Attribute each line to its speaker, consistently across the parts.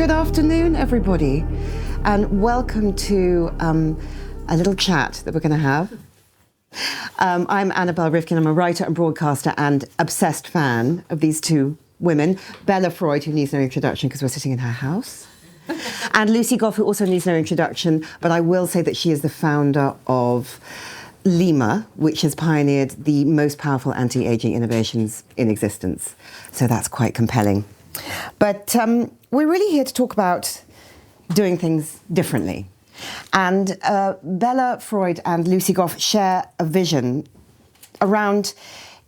Speaker 1: Good afternoon, everybody, and welcome to a little chat that we're going to have. I'm Annabel Rivkin. I'm a writer and broadcaster and obsessed fan of these two women, Bella Freud, who needs no introduction because we're sitting in her house, and Lucy Goff, who also needs no introduction, but I will say that she is the founder of LYMA, which has pioneered the most powerful anti-aging innovations in existence. So that's quite compelling. But we're really here to talk about doing things differently. And Bella Freud and Lucy Goff share a vision around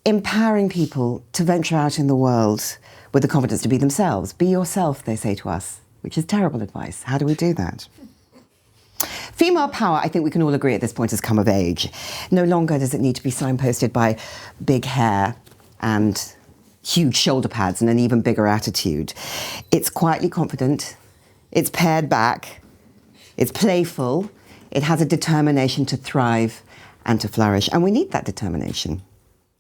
Speaker 1: empowering people to venture out in the world with the confidence to be themselves. Be yourself, they say to us, which is terrible advice. How do we do that? Female power, I think we can all agree at this point, has come of age. No longer does it need to be signposted by big hair and huge shoulder pads and an even bigger attitude. It's quietly confident, it's pared back, it's playful, it has a determination to thrive and to flourish, and we need that determination.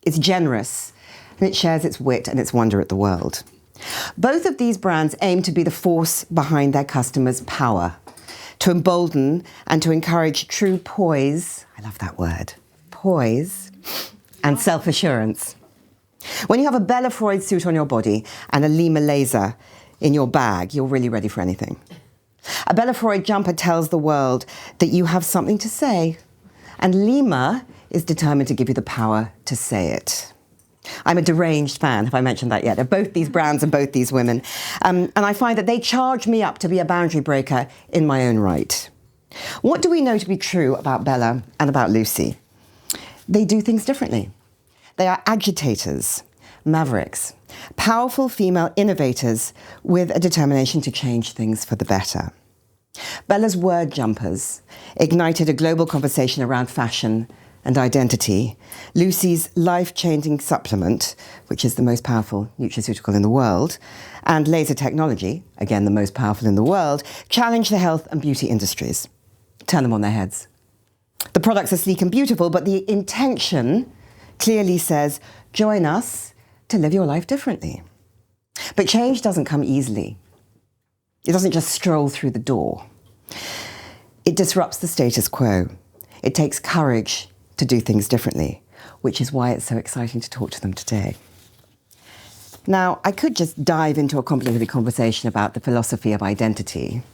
Speaker 1: It's generous, and it shares its wit and its wonder at the world. Both of these brands aim to be the force behind their customers' power, to embolden and to encourage true poise, I love that word, poise, and self-assurance. When you have a Bella Freud suit on your body and a LYMA Laser in your bag, you're really ready for anything. A Bella Freud jumper tells the world that you have something to say, and LYMA is determined to give you the power to say it. I'm a deranged fan, have I mentioned that yet? Of both these brands and both these women. And I find that they charge me up to be a boundary breaker in my own right. What do we know to be true about Bella and about Lucy? They do things differently. They are agitators, mavericks, powerful female innovators with a determination to change things for the better. Bella's word jumpers ignited a global conversation around fashion and identity. Lucy's life-changing supplement, which is the most powerful nutraceutical in the world, and laser technology, again the most powerful in the world, challenge the health and beauty industries. Turn them on their heads. The products are sleek and beautiful, but the intention clearly says, join us to live your life differently. But change doesn't come easily. It doesn't just stroll through the door. It disrupts the status quo. It takes courage to do things differently, which is why it's so exciting to talk to them today. Now, I could just dive into a complicated conversation about the philosophy of identity,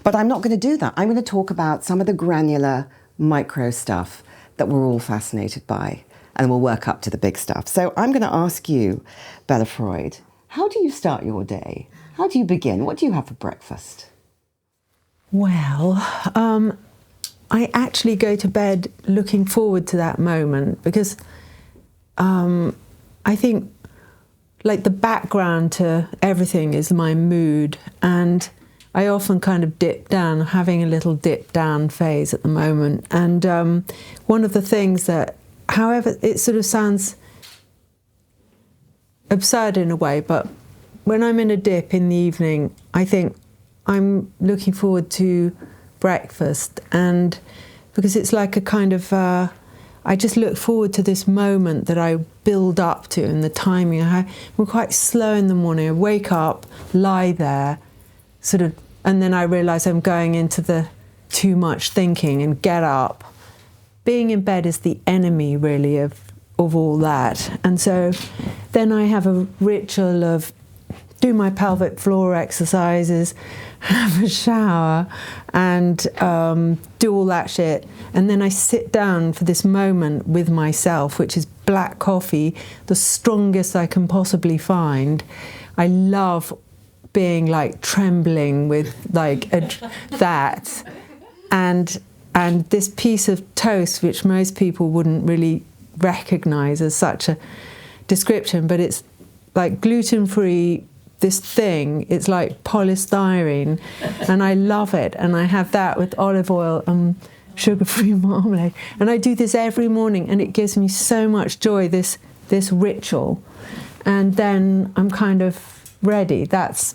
Speaker 1: but I'm not going to do that. I'm going to talk about some of the granular micro stuff that we're all fascinated by, and we'll work up to the big stuff. So I'm going to ask you, Bella Freud, how do you start your day? How do you begin? What do you have for breakfast?
Speaker 2: Well, I actually go to bed looking forward to that moment because I think like the background to everything is my mood, and I often kind of dip down, having a little dip down phase at the moment. And one of the things that, however, it sort of sounds absurd in a way, but when I'm in a dip in the evening, I think I'm looking forward to breakfast, and because it's like a kind of, I just look forward to this moment that I build up to and the timing. I'm quite slow in the morning. I wake up, lie there, sort of, and then I realise I'm going into the too much thinking and get up. Being in bed is the enemy, really, of all that. And so then I have a ritual of do my pelvic floor exercises, have a shower, and do all that shit. And then I sit down for this moment with myself, which is black coffee, the strongest I can possibly find. I love being like trembling with like that. And this piece of toast, which most people wouldn't really recognize as such a description, but it's like gluten-free, this thing, it's like polystyrene, and I love it. And I have that with olive oil and sugar-free marmalade. And I do this every morning, and it gives me so much joy, this ritual. And then I'm kind of ready. That's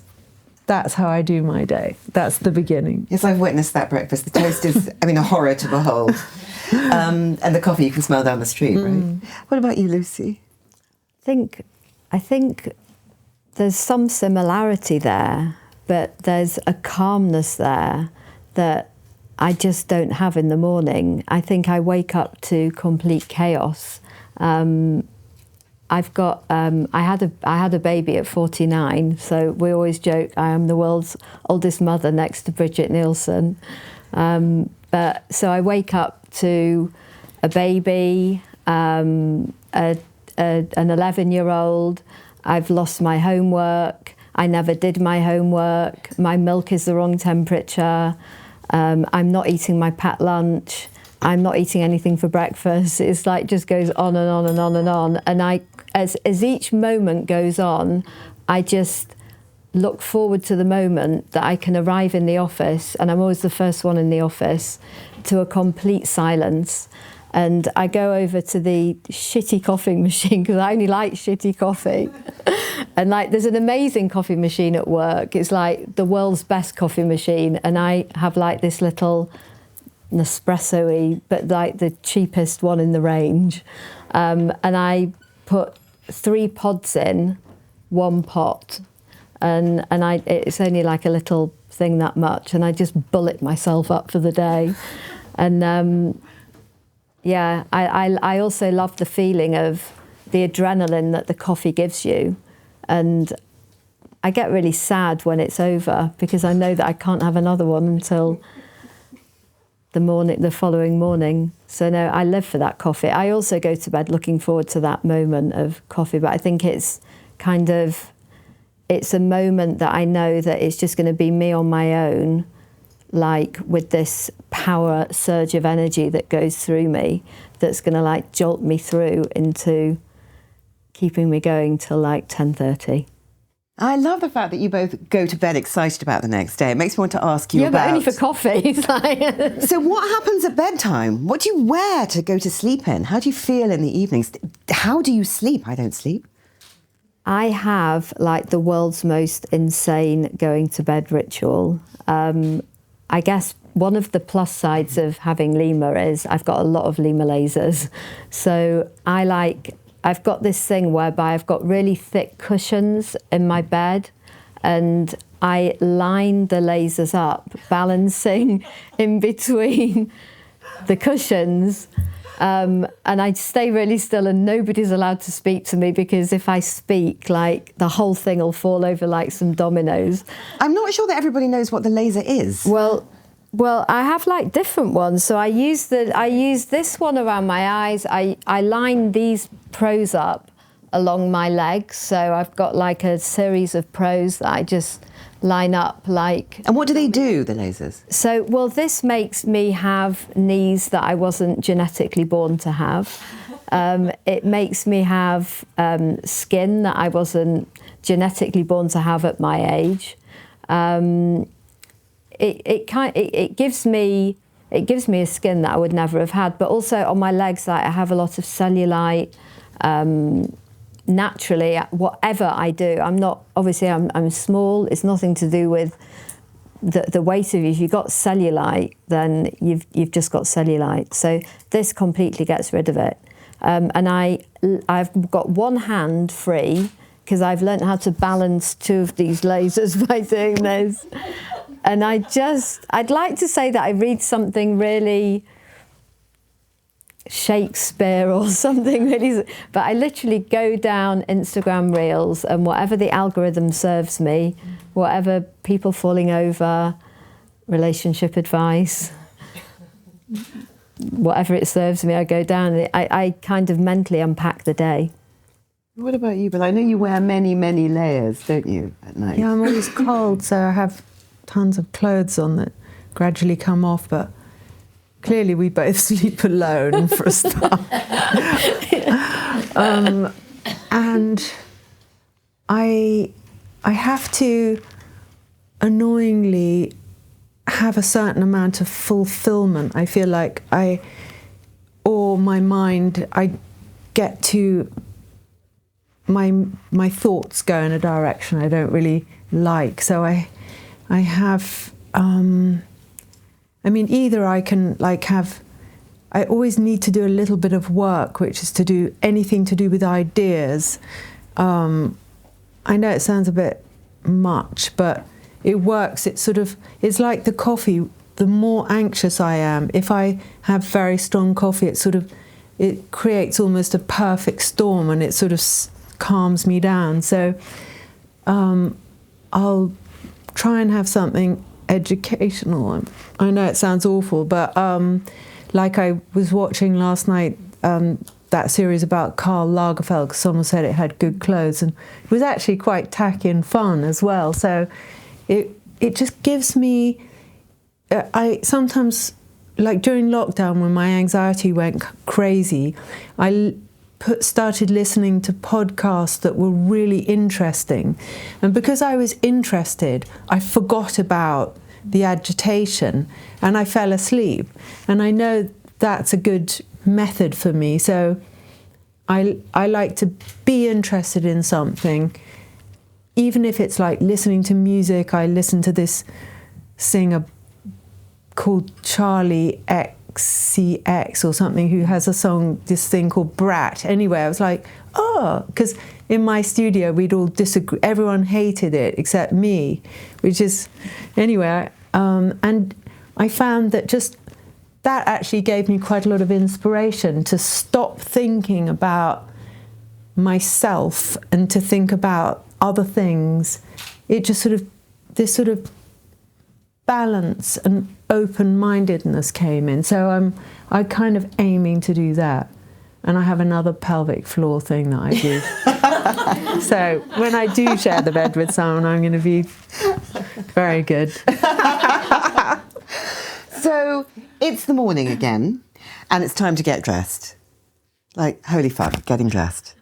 Speaker 2: how I do my day. That's the beginning.
Speaker 1: Yes, I've witnessed that breakfast. The toast is, a horror to behold. And the coffee you can smell down the street, right? What about you, Lucy?
Speaker 3: I think there's some similarity there, but there's a calmness there that I just don't have in the morning. I think I wake up to complete chaos. I've got, I had a baby at 49, so we always joke I am the world's oldest mother next to Bridget Nielsen. But so I wake up to a baby, an 11-year-old. I've lost my homework. I never did my homework. My milk is the wrong temperature. I'm not eating my packed lunch. I'm not eating anything for breakfast. It's like just goes on and on and on and on. And as each moment goes on, I just look forward to the moment that I can arrive in the office, and I'm always the first one in the office, to a complete silence. And I go over to the shitty coffee machine, because I only like shitty coffee. And like, there's an amazing coffee machine at work. It's like the world's best coffee machine. And I have like this little Nespresso-y, but like the cheapest one in the range. And I put 3 pods in 1 pot. And it's only like a little thing that much. And I just bullet myself up for the day. And yeah, I also love the feeling of the adrenaline that the coffee gives you. And I get really sad when it's over, because I know that I can't have another one until the following morning. So no, I live for that coffee. I also go to bed looking forward to that moment of coffee, but I think it's a moment that I know that it's just going to be me on my own, like with this power surge of energy that goes through me, that's going to like jolt me through into keeping me going till like 10:30.
Speaker 1: I love the fact that you both go to bed excited about the next day. It makes me want to ask you about...
Speaker 3: Yeah, but only for coffee. It's like...
Speaker 1: So what happens at bedtime? What do you wear to go to sleep in? How do you feel in the evenings? How do you sleep? I don't sleep.
Speaker 3: I have like the world's most insane going to bed ritual. I guess one of the plus sides of having LYMA is I've got a lot of LYMA lasers. So I've got this thing whereby I've got really thick cushions in my bed, and I line the lasers up, balancing in between the cushions. And I stay really still, and nobody's allowed to speak to me, because if I speak, like the whole thing will fall over like some dominoes.
Speaker 1: I'm not sure that everybody knows what the laser is.
Speaker 3: Well, I have like different ones. So I use this one around my eyes. I line these pros up along my legs. So I've got like a series of pros that I just line up like.
Speaker 1: And what do they do, the lasers?
Speaker 3: So, well, this makes me have knees that I wasn't genetically born to have. It makes me have skin that I wasn't genetically born to have at my age. It gives me a skin that I would never have had, but also on my legs, like I have a lot of cellulite. Naturally, whatever I do, I'm small. It's nothing to do with the weight of you. If you've got cellulite, then you've just got cellulite. So this completely gets rid of it. And I've got one hand free, because I've learned how to balance 2 of these lasers by doing this. And I'd like to say that I read something really Shakespeare or something really, but I literally go down Instagram Reels, and whatever the algorithm serves me, whatever people falling over, relationship advice, whatever it serves me, I go down. I kind of mentally unpack the day.
Speaker 1: What about you? But I know you wear many, many layers, don't you, at night?
Speaker 2: Yeah, I'm always cold, so I have tons of clothes on that gradually come off, but clearly we both sleep alone for a start. And I have to annoyingly have a certain amount of fulfilment. I feel like I get to my thoughts go in a direction I don't really like. So I have, either I can I always need to do a little bit of work, which is to do anything to do with ideas. I know it sounds a bit much, but it works. It's like the coffee. The more anxious I am, if I have very strong coffee, it creates almost a perfect storm, and it sort of calms me down. So I'll try and have something educational. I know it sounds awful, but like I was watching last night, that series about Karl Lagerfeld, because someone said it had good clothes, and it was actually quite tacky and fun as well. So it just gives me, I sometimes, like during lockdown when my anxiety went crazy, I started listening to podcasts that were really interesting. And because I was interested, I forgot about the agitation and I fell asleep. And I know that's a good method for me. So I like to be interested in something, even if it's like listening to music. I listen to this singer called Charlie XCX or something, who has a song, this thing called Brat. Anyway, I was like, oh, because in my studio we'd all disagree. Everyone hated it except me, which is, anyway, and I found that just that actually gave me quite a lot of inspiration to stop thinking about myself and to think about other things. It just this sort of balance and open-mindedness came in. So I'm kind of aiming to do that. And I have another pelvic floor thing that I do. So when I do share the bed with someone, I'm going to be very good.
Speaker 1: So it's the morning again, and it's time to get dressed. Like, holy fuck, getting dressed.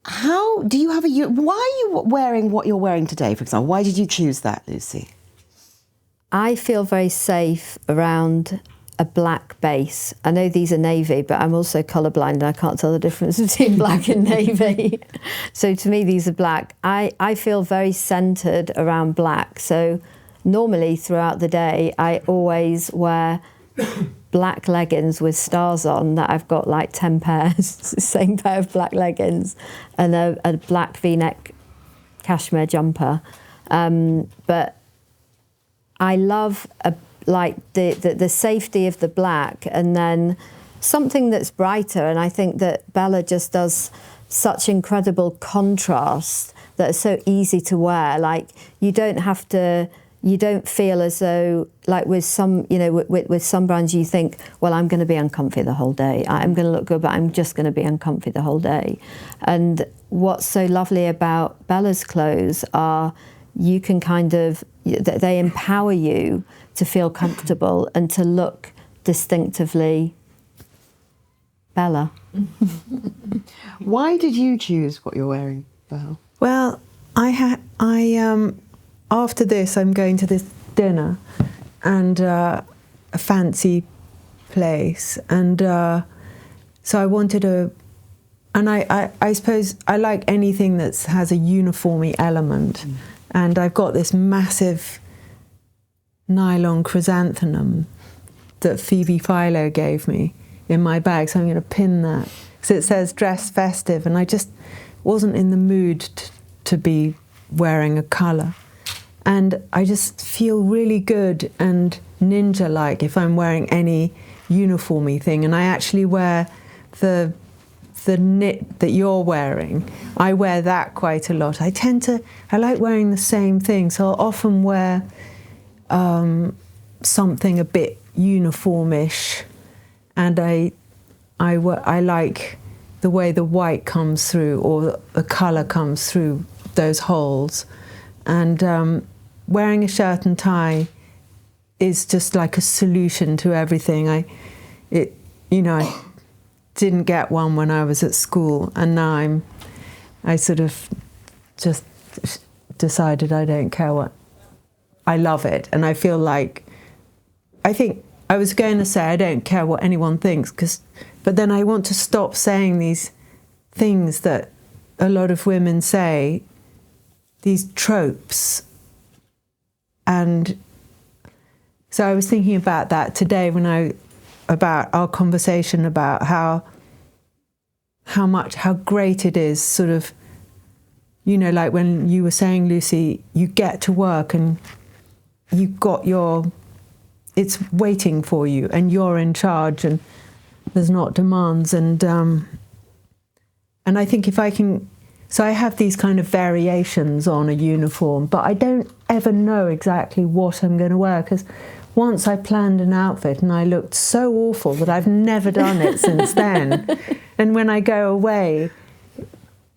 Speaker 1: How do you have why are you wearing what you're wearing today, for example? Why did you choose that, Lucy?
Speaker 3: I feel very safe around a black base. I know these are navy, but I'm also colourblind and I can't tell the difference between black and navy. So to me, these are black. I feel very centred around black. So normally throughout the day, I always wear black leggings with stars on that I've got like 10 pairs, same pair of black leggings, and a black V-neck cashmere jumper. But I love like the safety of the black, and then something that's brighter. And I think that Bella just does such incredible contrast that are so easy to wear. Like you don't feel as though, like with some, with some brands you think, well, I'm going to be uncomfy the whole day. I'm going to look good, but I'm just going to be uncomfy the whole day. And what's so lovely about Bella's clothes are you can they empower you to feel comfortable and to look distinctively Bella.
Speaker 1: Why did you choose what you're wearing, Belle?
Speaker 2: Well, after this, I'm going to this dinner and a fancy place, and so I wanted and I suppose I like anything that has a uniformy element, and I've got this massive nylon chrysanthemum that Phoebe Philo gave me in my bag, so I'm going to pin that because it says dress festive, and I just wasn't in the mood to be wearing a colour. And I just feel really good and ninja-like if I'm wearing any uniformy thing. And I actually wear the knit that you're wearing. I wear that quite a lot. I like wearing the same thing. So I'll often wear something a bit uniformish. And I like the way the white comes through or the colour comes through those holes. And wearing a shirt and tie is just like a solution to everything. I didn't get one when I was at school, and now I sort of just decided I don't care what. I love it, and I feel like, I think I was going to say I don't care what anyone thinks, but then I want to stop saying these things that a lot of women say, these tropes. And so I was thinking about that today about our conversation about how great it is sort of you know, like when you were saying, Lucy, you get to work and you've got it's waiting for you and you're in charge and there's not demands. And I think if I can, so I have these kind of variations on a uniform, but I don't ever know exactly what I'm going to wear, because once I planned an outfit and I looked so awful that I've never done it since then. And when I go away,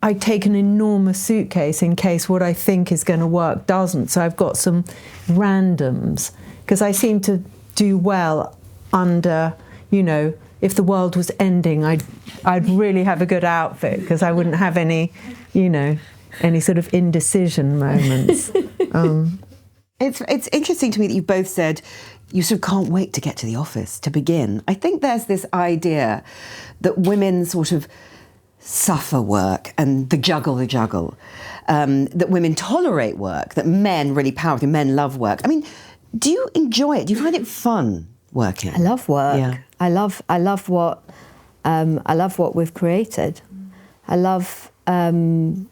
Speaker 2: I take an enormous suitcase in case what I think is going to work doesn't. So I've got some randoms, because I seem to do well under, you know, if the world was ending, I'd really have a good outfit, because I wouldn't have any, you know, any sort of indecision moments.
Speaker 1: It's interesting to me that you both said you sort of can't wait to get to the office to begin. I think there's this idea that women sort of suffer work and the juggle, that women tolerate work, that men really power through, men love work. I mean, do you enjoy it? Do you find it fun working?
Speaker 3: I love work.
Speaker 1: Yeah.
Speaker 3: I love what we've created. I love it.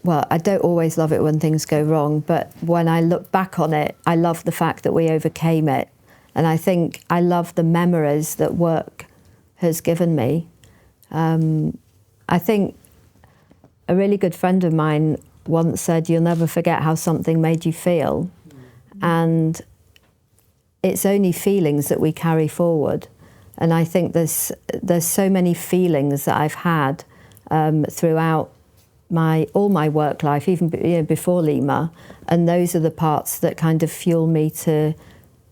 Speaker 3: Well, I don't always love it when things go wrong, but when I look back on it, I love the fact that we overcame it. And I think I love the memories that work has given me. I think a really good friend of mine once said, "You'll never forget how something made you feel." And it's only feelings that we carry forward. And I think there's so many feelings that I've had throughout all my work life, even before LYMA, and those are the parts that kind of fuel me to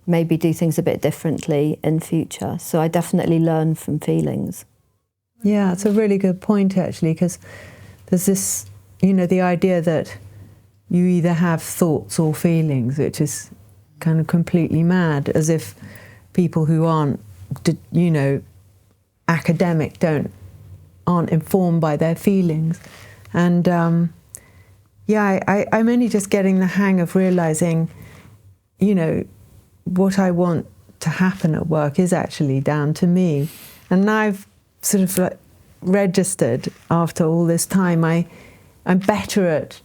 Speaker 3: maybe do things a bit differently in future. So I definitely learn from feelings.
Speaker 2: Yeah, it's a really good point, actually, because there's this, you know, the idea that you either have thoughts or feelings, which is kind of completely mad, as if people who aren't, you know, academic aren't informed by their feelings. And I'm only just getting the hang of realising, you know, what I want to happen at work is actually down to me. And now I've sort of like registered after all this time, I'm better at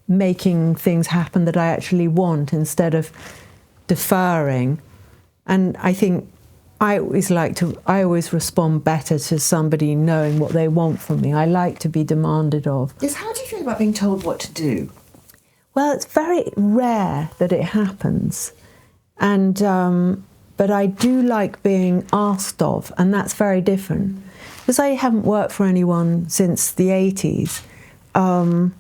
Speaker 2: making things happen that I actually want instead of deferring. And I think I always respond better to somebody knowing what they want from me. I like to be demanded of.
Speaker 1: Yes, how do you feel about being told what to do?
Speaker 2: Well, it's very rare that it happens. And but I do like being asked of, and that's very different. Because I haven't worked for anyone since the 80s, no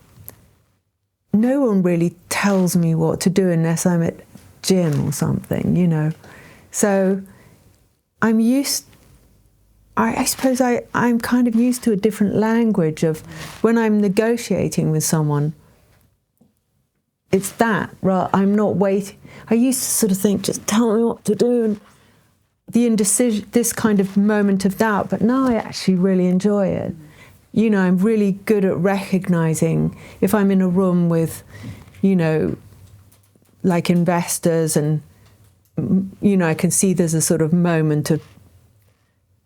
Speaker 2: one really tells me what to do unless I'm at gym or something, you know. So I'm used, I suppose I'm kind of used to a different language of when I'm negotiating with someone. It's that, right? I'm not waiting. I used to sort of think, just tell me what to do, and the indecision, this kind of moment of doubt, but now I actually really enjoy it. You know, I'm really good at recognising if I'm in a room with, you know, like investors, and, you know, I can see there's a sort of moment of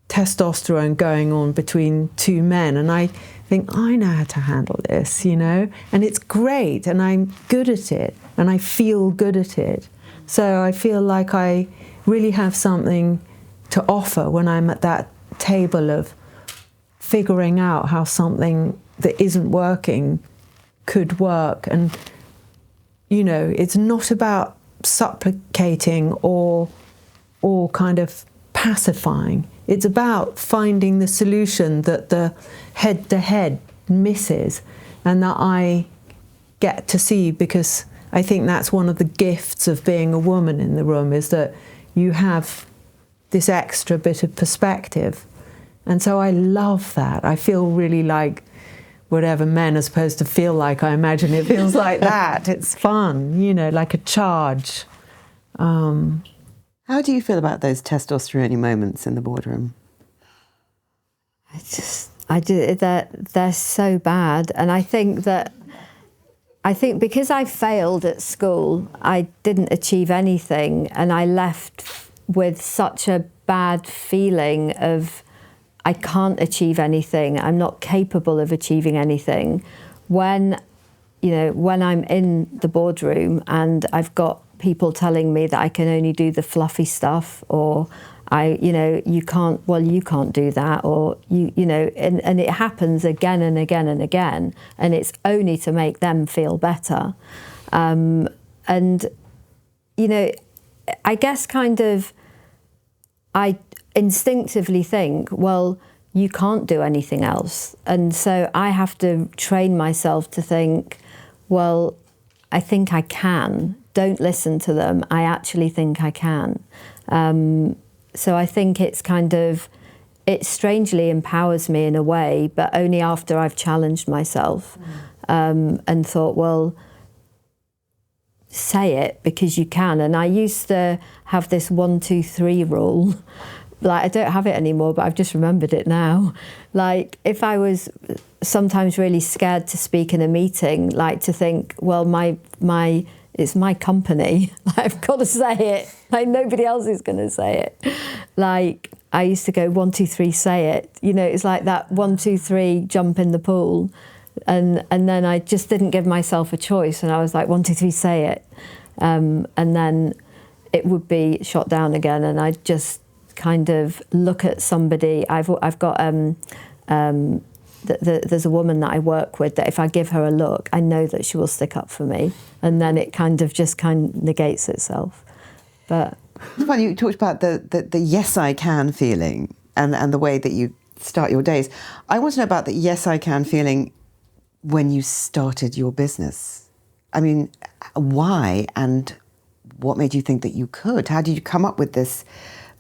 Speaker 2: testosterone going on between two men, and I think, I know how to handle this, you know, and it's great, and I'm good at it, and I feel good at it. So I feel like I really have something to offer when I'm at that table of figuring out how something that isn't working could work. And, you know, it's not about supplicating or kind of pacifying. It's about finding the solution that the head-to-head misses and that I get to see, because I think that's one of the gifts of being a woman in the room, is that you have this extra bit of perspective. And so I love that. I feel really like whatever men are supposed to feel like, I imagine it feels like that. It's fun, you know, like a charge.
Speaker 1: How do you feel about those testosterone moments in the boardroom?
Speaker 3: They're so bad. And I think because I failed at school, I didn't achieve anything, and I left with such a bad feeling of I can't achieve anything, I'm not capable of achieving anything, when I'm in the boardroom and I've got people telling me that I can only do the fluffy stuff, or you can't do that, or and it happens again and again and again, and it's only to make them feel better. And I guess kind of I instinctively think, well, you can't do anything else. And so I have to train myself to think, well, I think I can. Don't listen to them. I actually think I can. So I think it strangely empowers me in a way, but only after I've challenged myself and thought, well, say it because you can. And I used to have this 1, 2, 3 rule. Like, I don't have it anymore, but I've just remembered it now. Like, if I was sometimes really scared to speak in a meeting, like to think, well, it's my company. I've got to say it. Like, nobody else is going to say it. Like, I used to go 1, 2, 3, say it. It's like that 1, 2, 3, jump in the pool. And then I just didn't give myself a choice, and I was like, 1, 2, 3, say it. And then it would be shot down again, and I just kind of look at somebody. I've got there's a woman that I work with that if I give her a look, I know that she will stick up for me, and then it kind of negates itself. But
Speaker 1: it's funny, you talked about the yes I can feeling and the way that you start your days. I want to know about the yes I can feeling when you started your business. I mean, why, and what made you think that you could? How did you come up with this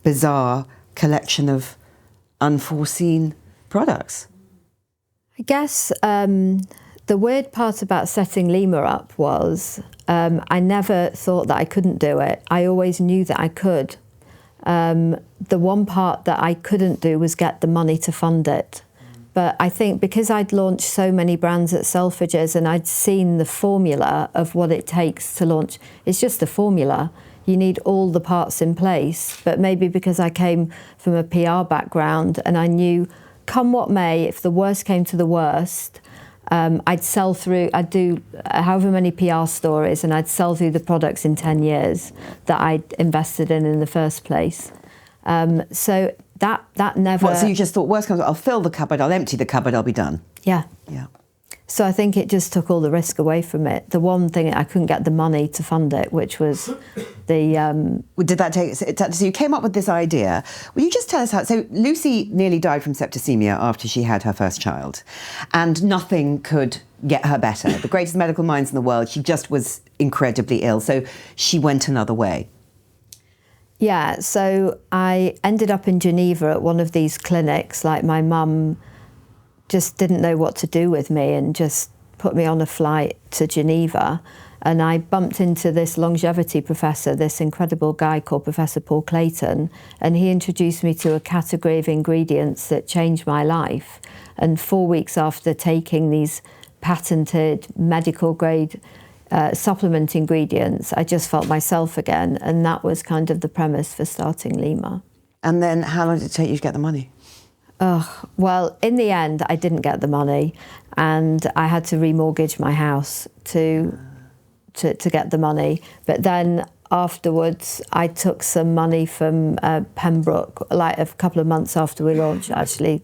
Speaker 1: bizarre collection of unforeseen products?
Speaker 3: I guess the weird part about setting LYMA up was I never thought that I couldn't do it. I always knew that I could. The one part that I couldn't do was get the money to fund it. But I think because I'd launched so many brands at Selfridges and I'd seen the formula of what it takes to launch, it's just a formula. You need all the parts in place. But maybe because I came from a PR background and I knew, come what may, if the worst came to the worst, I'd do however many PR stories and I'd sell through the products in 10 years that I'd invested in the first place. So that never...
Speaker 1: What, so you just thought, worst comes, I'll fill the cupboard, I'll empty the cupboard, I'll be done.
Speaker 3: Yeah.
Speaker 1: Yeah.
Speaker 3: So I think it just took all the risk away from it. The one thing, I couldn't get the money to fund it, which was the...
Speaker 1: Did that take... So you came up with this idea. Will you just tell us how... So Lucy nearly died from septicemia after she had her first child, and nothing could get her better. The greatest medical minds in the world, she just was incredibly ill. So she went another way.
Speaker 3: Yeah, so I ended up in Geneva at one of these clinics. Like, my mum just didn't know what to do with me and just put me on a flight to Geneva. And I bumped into this longevity professor, this incredible guy called Professor Paul Clayton, and he introduced me to a category of ingredients that changed my life. And 4 weeks after taking these patented medical grade supplement ingredients, I just felt myself again, and that was kind of the premise for starting LYMA.
Speaker 1: And then how long did it take you to get the money?
Speaker 3: Well, in the end, I didn't get the money, and I had to remortgage my house to get the money. But then afterwards, I took some money from Pembroke, like a couple of months after we launched, actually.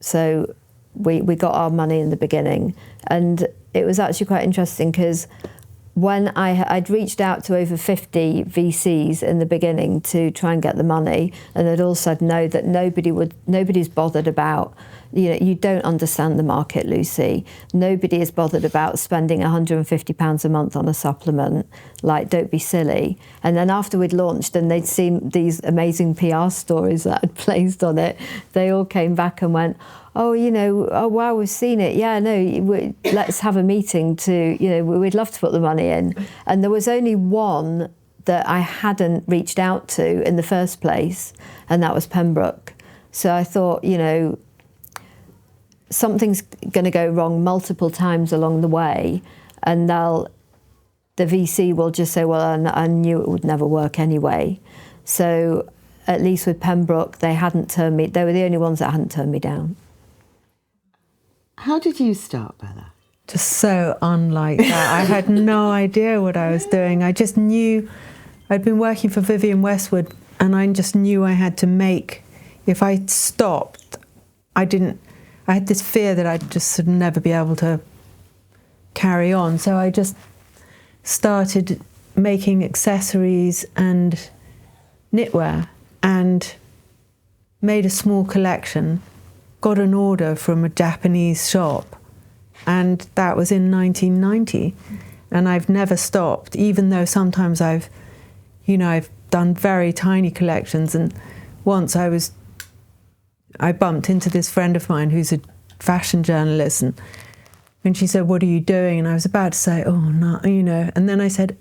Speaker 3: So we got our money in the beginning, and it was actually quite interesting because when I'd reached out to over 50 VCs in the beginning to try and get the money, and they'd all said no, that nobody's bothered about, you don't understand the market, Lucy. Nobody is bothered about spending £150 a month on a supplement. Like, don't be silly. And then after we'd launched and they'd seen these amazing PR stories that I'd placed on it, they all came back and went, oh, oh, wow, we've seen it. Yeah, no, let's have a meeting we'd love to put the money in. And there was only one that I hadn't reached out to in the first place, and that was Pembroke. So I thought, something's going to go wrong multiple times along the way, and the VC will just say, well, I knew it would never work anyway. So at least with Pembroke, they were the only ones that hadn't turned me down.
Speaker 1: How did you start, Bella?
Speaker 2: Just so unlike that. I had no idea what I was doing. I just knew I'd been working for Vivienne Westwood, and I just knew I had to make. If I stopped, I had this fear that I'd just sort of never be able to carry on. So I just started making accessories and knitwear and made a small collection, got an order from a Japanese shop, and that was in 1990. And I've never stopped, even though sometimes I've done very tiny collections. And once I bumped into this friend of mine who's a fashion journalist, and she said, "What are you doing?" And I was about to say, "Oh, no," and then I said,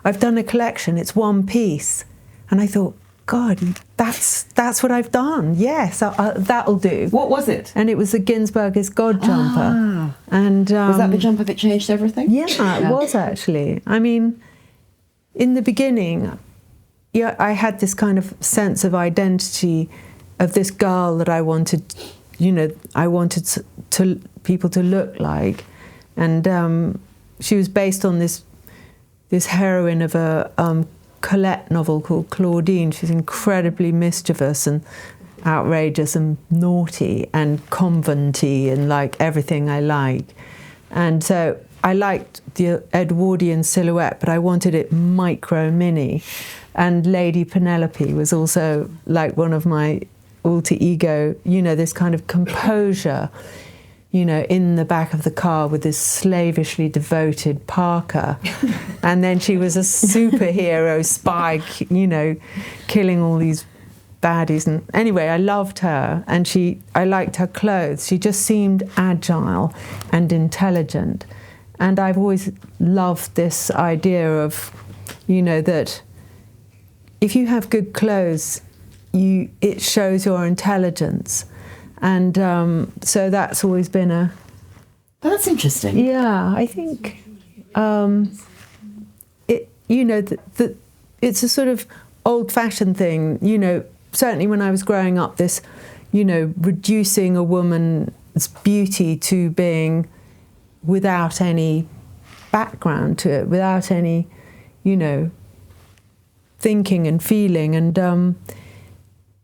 Speaker 2: "I've done a collection, it's one piece." And I thought, God, that's what I've done. Yes, that'll do.
Speaker 1: What was it?
Speaker 2: And it was the Ginsburg's God jumper.
Speaker 1: Ah.
Speaker 2: And
Speaker 1: was that the jumper that changed everything?
Speaker 2: Yeah, it was actually. I mean, in the beginning, yeah, I had this kind of sense of identity of this girl that I wanted, I wanted to people to look like, and she was based on this heroine of a Colette novel called Claudine. She's incredibly mischievous and outrageous and naughty and conventy and like everything I like. And so I liked the Edwardian silhouette, but I wanted it micro mini. And Lady Penelope was also like one of my alter ego, this kind of composure, in the back of the car with this slavishly devoted Parker. And then she was a superhero spy, killing all these baddies. And anyway, I loved her, and I liked her clothes. She just seemed agile and intelligent. And I've always loved this idea of, that if you have good clothes, it shows your intelligence. And so that's always been
Speaker 1: That's interesting.
Speaker 2: Yeah, I think it's a sort of old-fashioned thing. Certainly when I was growing up, this, reducing a woman's beauty to being without any background to it, without any, thinking and feeling.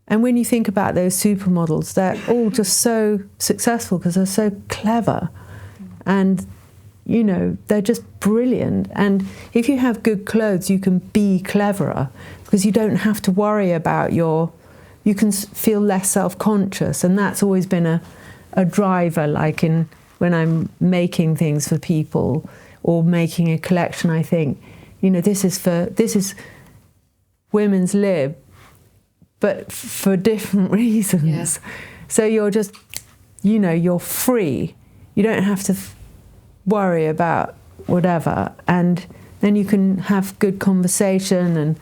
Speaker 2: And when you think about those supermodels, they're all just so successful because they're so clever. And, they're just brilliant. And if you have good clothes, you can be cleverer because you don't have to worry about you can feel less self-conscious. And that's always been a driver, like when I'm making things for people or making a collection, I think, this is women's lib, but for different reasons. Yeah. So you're just, you're free. You don't have to worry about whatever. And then you can have good conversation and,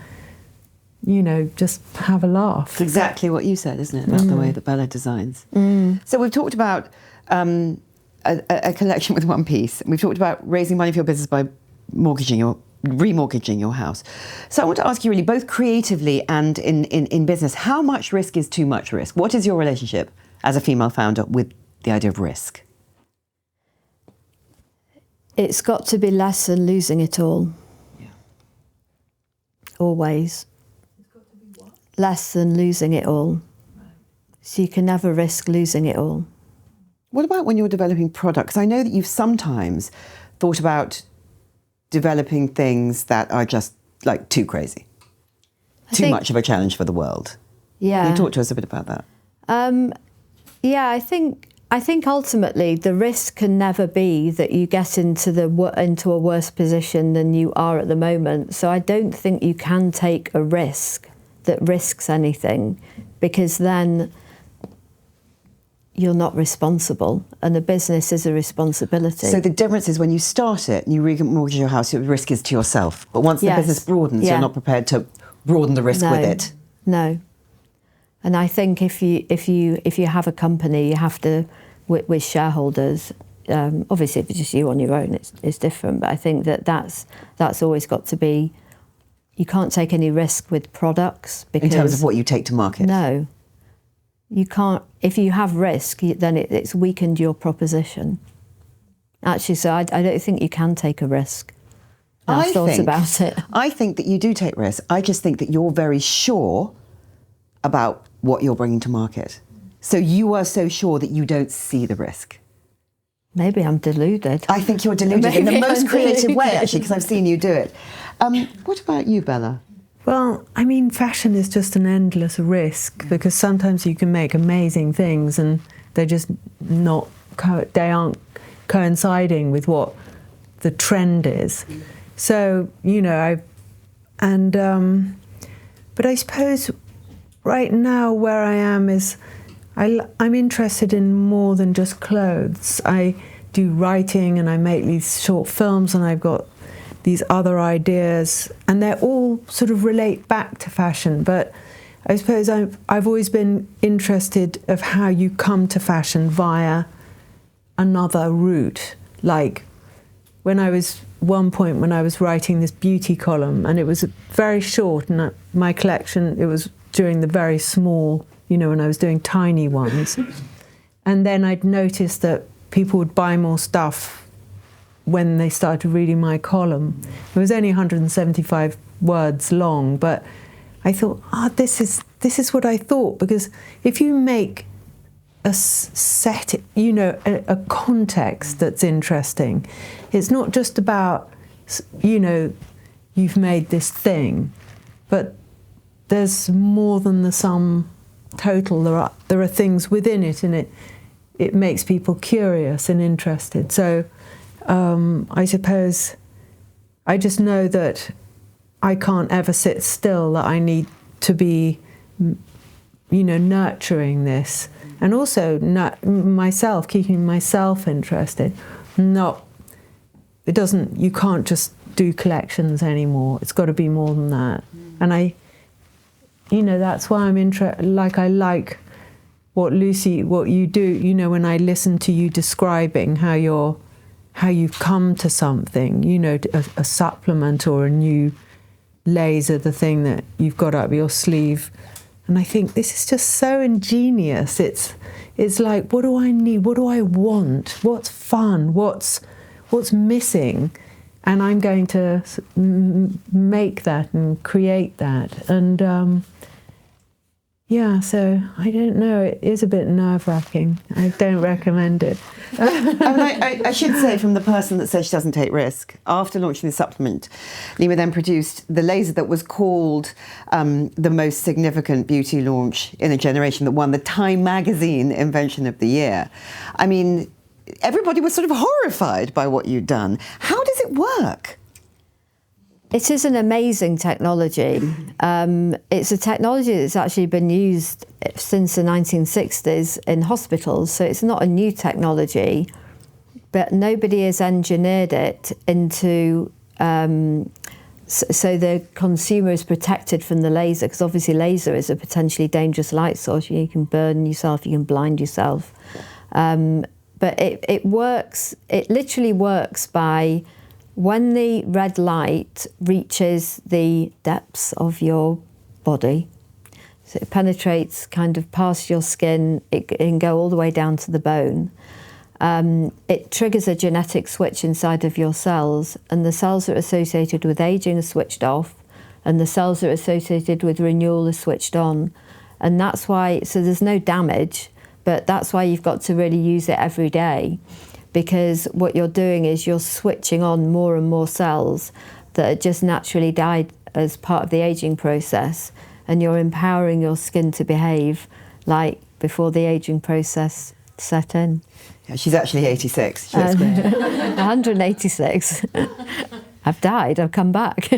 Speaker 2: just have a laugh.
Speaker 1: It's exactly what you said, isn't it, about the way that Bella designs. So we've talked about a collection with one piece. We've talked about raising money for your business by remortgaging your house. So I want to ask you really, both creatively and in business, how much risk is too much risk? What is your relationship as a female founder with the idea of risk?
Speaker 3: It's got to be less than losing it all.
Speaker 1: Yeah.
Speaker 3: Always.
Speaker 2: It's got to be what?
Speaker 3: Less than losing it all. Right. So you can never risk losing it all.
Speaker 1: What about when you're developing products? I know that you've sometimes thought about developing things that are just like too crazy, too much of a challenge for the world.
Speaker 3: Yeah.
Speaker 1: Can you talk to us a bit about that?
Speaker 3: Yeah, I think ultimately the risk can never be that you get into a worse position than you are at the moment. So I don't think you can take a risk that risks anything, because then you're not responsible, and the business is a responsibility.
Speaker 1: So the difference is when you start it and you remortgage your house, your risk is to yourself. But once the business broadens, you're not prepared to broaden the risk with it.
Speaker 3: No. And I think if you have a company, you have to, with shareholders, obviously if it's just you on your own, it's different. But I think that's always got to be you can't take any risk with products. Because
Speaker 1: in terms of what you take to market?
Speaker 3: No. You can't. If you have risk, then it's weakened your proposition. Actually, so I don't think you can take a risk. I've thought about it.
Speaker 1: I think that you do take risks. I just think that you're very sure about what you're bringing to market. So you are so sure that you don't see the risk.
Speaker 3: Maybe I'm deluded.
Speaker 1: I think you're deluded in the most creative way, actually, because I've seen you do it. What about you, Bella?
Speaker 2: Well, I mean, fashion is just an endless risk, because sometimes you can make amazing things and they're just not, they aren't coinciding with what the trend is. So, you know, but I suppose right now where I am is I'm interested in more than just clothes. I do writing and I make these short films and I've got these other ideas, and they all sort of relate back to fashion. But I suppose I've always been interested of how you come to fashion via another route. Like when I was writing this beauty column, and it was very short, and my collection, it was during the very small, you know, when I was doing tiny ones. And then I'd noticed that people would buy more stuff when they started reading my column. It was only 175 words long, but I thought, this is what I thought, because if you make a set, you know, a context that's interesting, it's not just about, you know, you've made this thing, but there's more than the sum total. There are things within it, and it makes people curious and interested. So I suppose I just know that I can't ever sit still, that I need to be, you know, nurturing this, and also myself, keeping myself interested. You can't just do collections anymore. It's got to be more than that. And you know, that's why I'm I like what you do, you know, when I listen to you describing how you've come to something, you know, a supplement or a new laser, the thing that you've got up your sleeve. And I think this is just so ingenious. It's like, what do I need? What do I want? What's fun? What's missing? And I'm going to make that and create that. And yeah, so I don't know. It is a bit nerve-wracking. I don't recommend it.
Speaker 1: I should say, from the person that says she doesn't take risk, after launching the supplement, LYMA then produced the laser that was called the most significant beauty launch in a generation, that won the Time magazine Invention of the Year. I mean, everybody was sort of horrified by what you'd done. How does it work?
Speaker 3: It is an amazing technology. It's a technology that's actually been used since the 1960s in hospitals, so it's not a new technology, but nobody has engineered it into, so the consumer is protected from the laser, because obviously laser is a potentially dangerous light source. You can burn yourself, you can blind yourself. But it works, it literally works by, when the red light reaches the depths of your body, so it penetrates kind of past your skin, it can go all the way down to the bone. It triggers a genetic switch inside of your cells, and the cells that are associated with aging are switched off, and the cells that are associated with renewal are switched on. And that's why, so there's no damage, but that's why you've got to really use it every day. Because what you're doing is you're switching on more and more cells that had just naturally died as part of the aging process, and you're empowering your skin to behave like before the aging process set in.
Speaker 1: Yeah, she's actually 86. She looks great.
Speaker 3: 186. I've died, I've come back.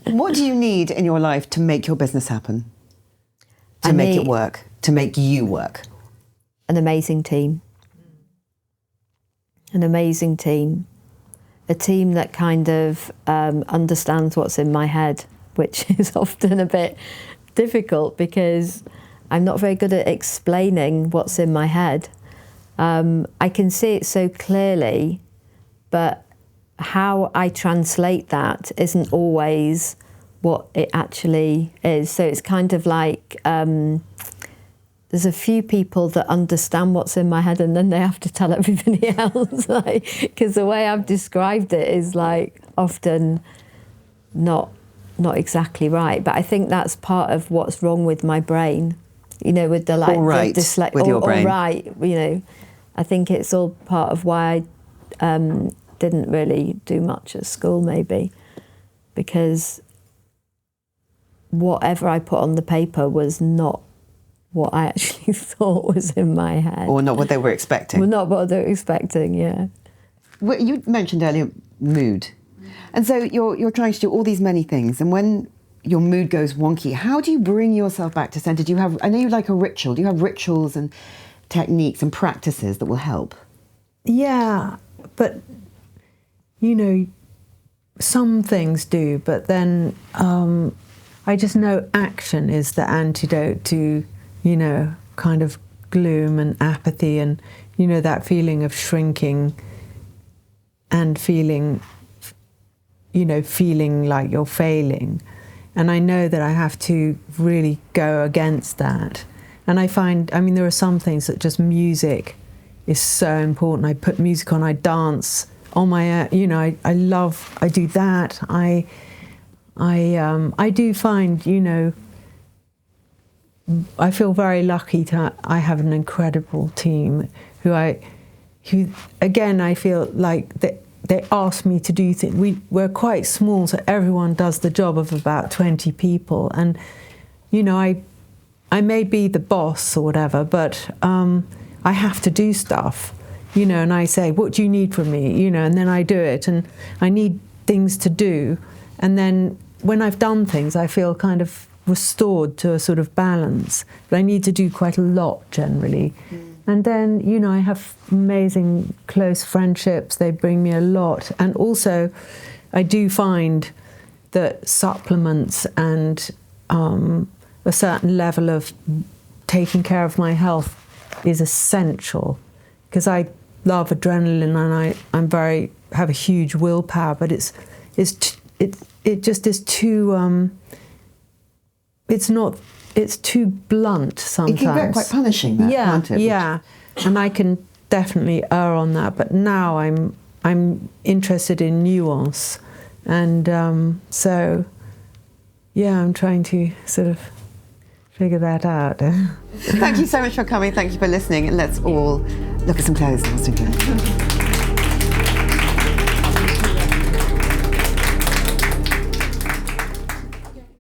Speaker 1: What do you need in your life to make your business happen? To make it work? To make you work?
Speaker 3: An amazing team. An amazing team. A team that kind of understands what's in my head, which is often a bit difficult because I'm not very good at explaining what's in my head. I can see it so clearly, but how I translate that isn't always what it actually is. So it's kind of like there's a few people that understand what's in my head, and then they have to tell everybody else, because the way I've described it is like often not exactly right. But I think that's part of what's wrong with my brain, you know, with the like
Speaker 1: all right, with your brain.
Speaker 3: All right, you know, I think it's all part of why I didn't really do much at school, maybe, because whatever I put on the paper was not what I actually thought was in my head.
Speaker 1: Or not what they were expecting.
Speaker 3: Well, not what they were expecting, yeah.
Speaker 1: Well, you mentioned earlier mood. And so you're trying to do all these many things, and when your mood goes wonky, how do you bring yourself back to centre? Do you have, I know you like a ritual, do you have rituals and techniques and practices that will help?
Speaker 2: Yeah, but, you know, some things do, but then I just know action is the antidote to, you know, kind of gloom and apathy and, you know, that feeling of shrinking and feeling, you know, feeling like you're failing. And I know that I have to really go against that. And I find, I mean, there are some things that just music is so important. I put music on, I dance on my, you know, I do that. I do find, you know, I feel very lucky I have an incredible team who again, I feel like they ask me to do things. We're quite small, so everyone does the job of about 20 people. And, you know, I may be the boss or whatever, but I have to do stuff, you know, and I say, what do you need from me? You know, and then I do it, and I need things to do. And then when I've done things, I feel kind of restored to a sort of balance. But I need to do quite a lot generally. And then, you know, I have amazing close friendships. They bring me a lot. And also, I do find that supplements and a certain level of taking care of my health is essential, because I love adrenaline and I have a huge willpower, but it just is too it's too blunt sometimes.
Speaker 1: It can get quite punishing, that, can't it?
Speaker 2: Yeah, and I can definitely err on that. But now I'm interested in nuance, and so yeah, I'm trying to sort of figure that out.
Speaker 1: Thank you so much for coming. Thank you for listening, and let's all look at some clothes.